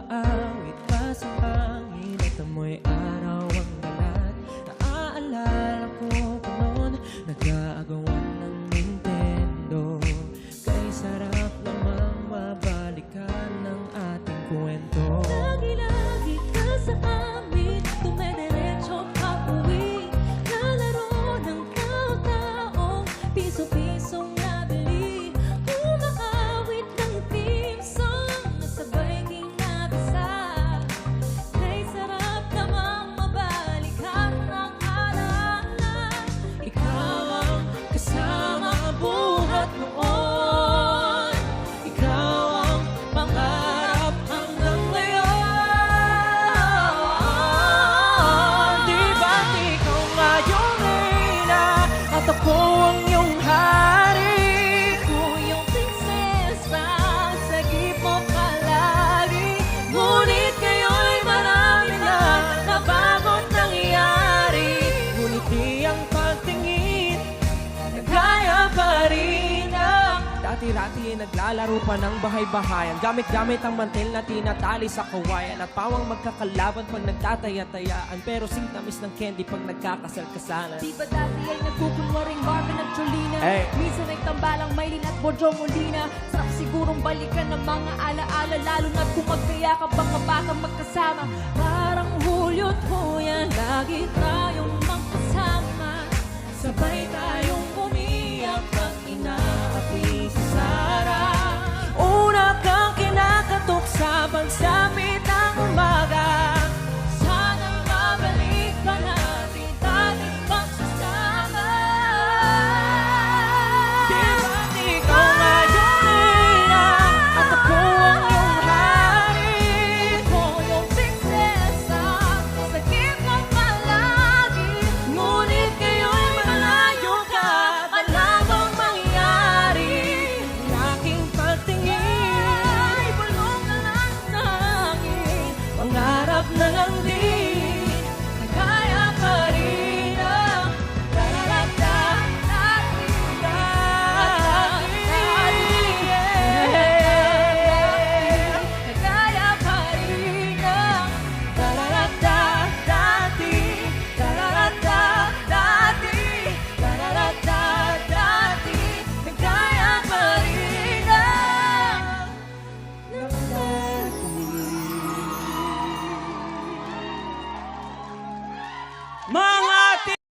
Umaawit pa sa hangin at amoy araw ang galat. Naaalala ko pa noon, nag-aagawan ng Nintendo. Kay sarap lamang mabalikan ng ating kwento. Lagi-lagi ka sa amin, tumediretso pa uwi. Nalaro ng tao-taong piso-pisong nabili. Umaawit ng theme song, nasabay kinabisa. Kay sarap namang mabalikan ng alaala. Ikaw ang kasama buhat noon. Ikaw ang pangarap hanggang ngayon. Di ba't ikaw nga yung reyna at ako ang iyong hari? Ako yung prinsesa, sa mo palagi. Ngunit ngayon marami na nabago't nangyari. Ngunit di ang pagtingin nagkaya pa rin ang dati-rati naglalaro pa ng bahay-bahayan. Gamit-gamit ang mantel na tinatali sa kawayan. At pawang magkakalaban pag nagtataya-tayaan. Pero singtamis ng candy pag nagkakasal-kasalan. Di ba dati ay nagkukunwaring Marvin at Jolina? Hey. Minsan ay tambalang Maylin at Bojo Molina. Sarap sigurong balikan ng mga alaala, lalo na't kung magkayakap ang kabatang magkasama. Parang Hulyo't Huyan, lagi tayong magkasama. Sabay tayong umiyak at inaapi si Sarah. Una kang kinakatok sa pagsapit ng umaga. Sana mabalik pa natin dating pagsasama. Di ba't ikaw nga yung reyna at ako ang iyong hari? Ako yung prinsesa, sa mo palagi. Ngunit ngayon malayo ka at malabang mangyari. Ang aking pagtingin Ay, bulong na lang sa akin. pangarap na lang din, kaya pa rin ang Dararata, kaya pa rin ang Dararata, dati, dararata, dati, dararata, dati, kaya pa rin ang mga